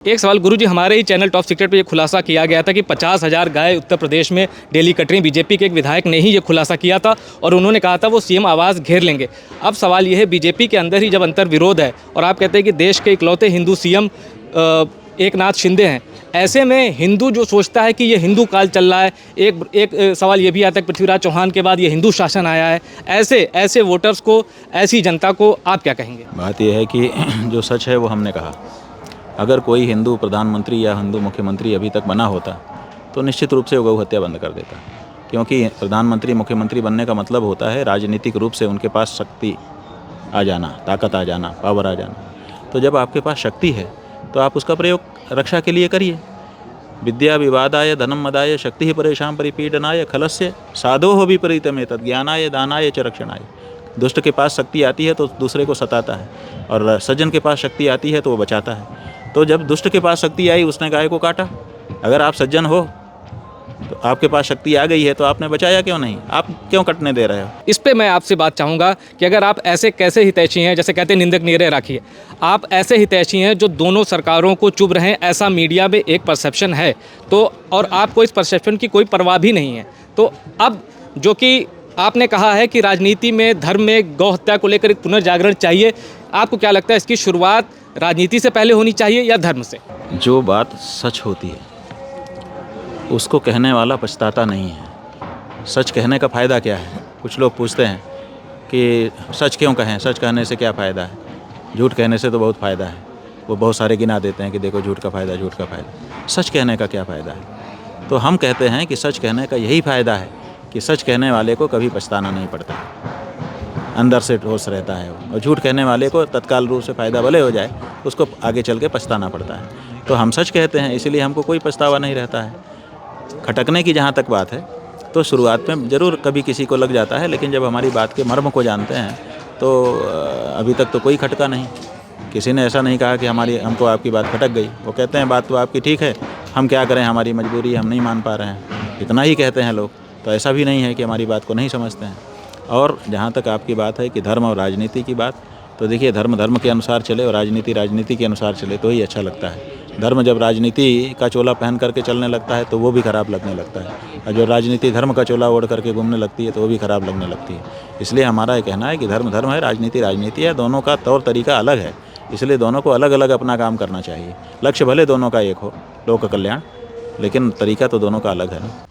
एक सवाल गुरुजी, हमारे ही चैनल टॉप सीक्रेट पे ये खुलासा किया गया था कि 50,000 गाय उत्तर प्रदेश में डेली कट रही। बीजेपी के एक विधायक ने ही ये खुलासा किया था और उन्होंने कहा था वो सीएम आवास घेर लेंगे। अब सवाल ये है, बीजेपी के अंदर ही जब अंतर विरोध है और आप कहते हैं कि देश के इकलौते हिंदू सीएम एकनाथ शिंदे हैं, ऐसे में हिंदू जो सोचता है कि ये हिंदू काल चल रहा है, एक सवाल ये भी आता है कि पृथ्वीराज चौहान के बाद ये हिंदू शासन आया है, ऐसे वोटर्स को, ऐसी जनता को आप क्या कहेंगे? बात यह है कि जो सच है वो हमने कहा। अगर कोई हिंदू प्रधानमंत्री या हिंदू मुख्यमंत्री अभी तक बना होता तो निश्चित रूप से वो गौ हत्या बंद कर देता, क्योंकि प्रधानमंत्री मुख्यमंत्री बनने का मतलब होता है राजनीतिक रूप से उनके पास शक्ति आ जाना, ताकत आ जाना, पावर आ जाना। तो जब आपके पास शक्ति है तो आप उसका प्रयोग रक्षा के लिए करिए। विद्या विवादाय धनम मदाय शक्ति ही परेशान परिपीडनाय खलस्य साधो हो विपरीतमे तद ज्ञानाय दानाय च रक्षणाय। दुष्ट के पास शक्ति आती है तो दूसरे को सताता है, और सज्जन के पास शक्ति आती है तो वो बचाता है। तो जब दुष्ट के पास शक्ति आई उसने गाय को काटा। अगर आप सज्जन हो तो आपके पास शक्ति आ गई है तो आपने बचाया क्यों नहीं? आप क्यों कटने दे रहे हो? इस पे मैं आपसे बात चाहूँगा कि अगर आप ऐसे कैसे हितैषी हैं, जैसे कहते हैं निंदक निरे राखिए, आप ऐसे हितैषी हैं जो दोनों सरकारों को चुभ रहे हैं, ऐसा मीडिया में एक परसेप्शन है, तो और आपको इस परसेप्शन की कोई परवाह भी नहीं है। तो अब जो कि आपने कहा है कि राजनीति में, धर्म में गौ हत्या को लेकर एक पुनर्जागरण चाहिए, आपको क्या लगता है इसकी शुरुआत राजनीति से पहले होनी चाहिए या धर्म से? जो बात सच होती है उसको कहने वाला पछताता नहीं है। सच कहने का फ़ायदा क्या है? कुछ लोग पूछते हैं कि सच क्यों कहें, सच कहने से क्या फ़ायदा है? झूठ कहने से तो बहुत फ़ायदा है। वो बहुत सारे गिना देते हैं कि देखो झूठ का फ़ायदा, झूठ का फ़ायदा। सच कहने का क्या फ़ायदा है? तो हम कहते हैं कि सच कहने का यही फ़ायदा है कि सच कहने वाले को कभी पछताना नहीं पड़ता, अंदर से ठोस रहता है वो। और झूठ कहने वाले को तत्काल रूप से फ़ायदा भले हो जाए, उसको आगे चल के पछताना पड़ता है। तो हम सच कहते हैं, इसीलिए हमको कोई पछतावा नहीं रहता है। खटकने की जहाँ तक बात है तो शुरुआत में ज़रूर कभी किसी को लग जाता है, लेकिन जब हमारी बात के मर्म को जानते हैं तो अभी तक तो कोई खटका नहीं। किसी ने ऐसा नहीं कहा कि हमको आपकी बात खटक गई। वो कहते हैं बात तो आपकी ठीक है, हम क्या करें, हमारी मजबूरी, हम नहीं मान पा रहे हैं, इतना ही कहते हैं लोग। तो ऐसा भी नहीं है कि हमारी बात को नहीं समझते हैं। और जहाँ तक आपकी बात है कि धर्म और राजनीति की बात, तो देखिए, धर्म धर्म के अनुसार चले और राजनीति राजनीति के अनुसार चले तो ही अच्छा लगता है। धर्म जब राजनीति का चोला पहन करके चलने लगता है तो वो भी ख़राब लगने लगता है, और जो राजनीति धर्म का चोला ओढ़ करके घूमने लगती है तो वो भी ख़राब लगने लगती है। इसलिए हमारा ये कहना है कि धर्म धर्म है, राजनीति राजनीति है, दोनों का तौर तरीका अलग है। इसलिए दोनों को अलग अलग अपना काम करना चाहिए। लक्ष्य भले दोनों का एक हो, लोक कल्याण, लेकिन तरीका तो दोनों का अलग है ना।